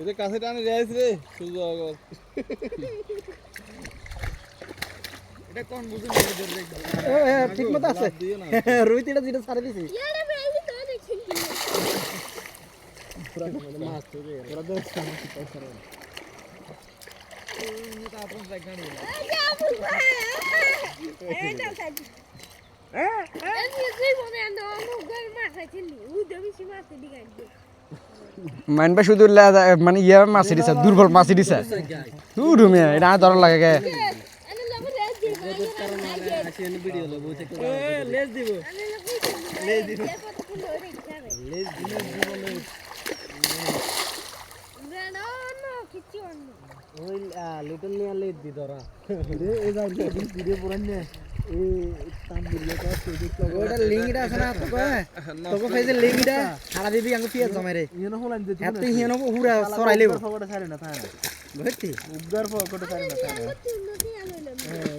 এটা কাছে টানে যাইছ রে সুজো আগর এটা কোন বুঝুন ঠিক মতো আছে রুই তিটা যেটা ছাড়ে দিছি পুরা মাছ তো রে পুরা দশ মাছ তো ছাড়ে এটা আপন জায়গা নিয়ে এটা সাজি এই মনে আনো গল মাছ আছে নি ও দেবি সি মাছ দিগাই মানবা শুধু মানে ইয়া মাছ দিছে দুর্বল মাছ দিছে দুধ মে এটা ধর লাগে গে লেজ দিব লেজ দিব লেজ দিব ওই লিটল নিয়ে লেজ দি ধরা রে এই যাই ভিডিও পুরান নে এই তাম্বুলে তো ওটা লিংগিটা আছে না তোকে ফেজে লিংগিটা সারা দিবি আঙ্গ পিয়া জমে রে ইনো হলান যে এত হিনো পুরা সরাইলে ফগড়া ছাড়ে না তাই ভর্তি উগগার ফগড়া ছাড়ে না তাই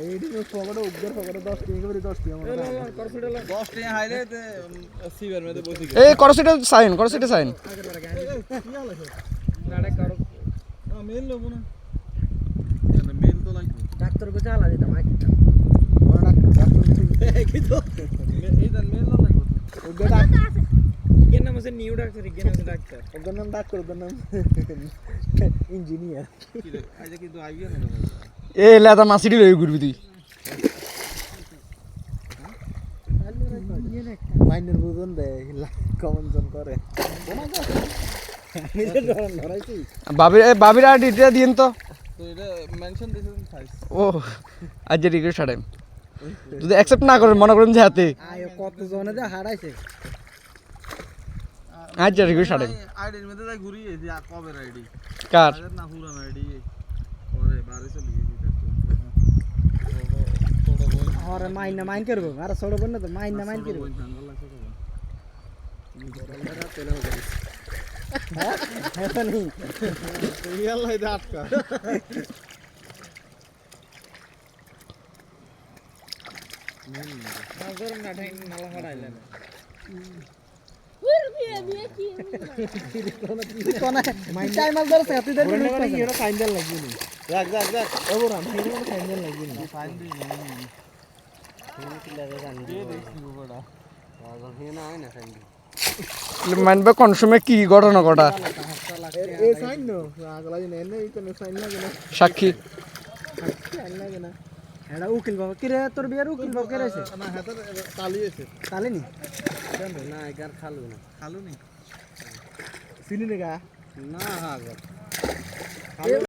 এইডি নো ফগড়া উগগার ফগড়া 10 টাকা করে 10 টাকা আমার 10 টাকা হাইলে তে সিবার মধ্যে বসি এই করসিটা সাইন নাড়ে কারো মেল লব না মেল তো লাগবে ডাক্তার কো চালা দিতাম আইতা বড় ডাক্তার কি তো এই দেন মেল না লাগবে উগগার ডাক্তার ইগের নাম আছে নিউ ডাক্তার ইগের নাম ডাক্তার উগগার নাম ডাক্তার উগগার নাম ইঞ্জিনিয়ার কি রে আইজা কিন্তু আইবিয়া না এ লাদা মাছিটি লই ঘুরবি তুই মাইনের বুঝন দে কমন জন করে নিজে ধরাইছি বাবির আর ডিটেইলস দিন তো তো এটা মেনশন দিছেন সাইজ ও আজ রিকোয়েস্ট ছাড়েন যদি অ্যাকসেপ্ট না করেন মনে করেন যে হাতে আয় কত জনে যে হারাইছে আজ রিকোয়েস্ট ছাড়েন আইডির মধ্যে যাই ঘুরি এই যে কবে আইডি কার আরে না পুরান আইডি পরে বারে চলে গেছি আর মাইন করবো আর ছোট বোন না তো মাইন করবো ইয়াল্লাই দে আটকা না ঠাই নালা হারাইলেন মাইন টাইম মাল ধরছে তুই ধর এটা ফাইন দেন লাগবে নি যাক ওরা মাইন মানে ফাইন দেন লাগবে নি ফাইন দিই না কি লাগে জানি দিয়ে দেখছি বড়া আগল হে না আয় না ফাইন দি মানবে কোন সময় কি ঘটনা ঘটা এই সাইন নো আগলা দিন এনে এই কোন সাইন লাগে না সাক্ষী সাইন লাগে না এডা উকিল বাবা কি রে তোর বিয়ার উকিল বাবা কে রইছে না হাতে তালি আছে তালে নি না এগার খালু খালু নি চিনি নেগা না হ্যাঁ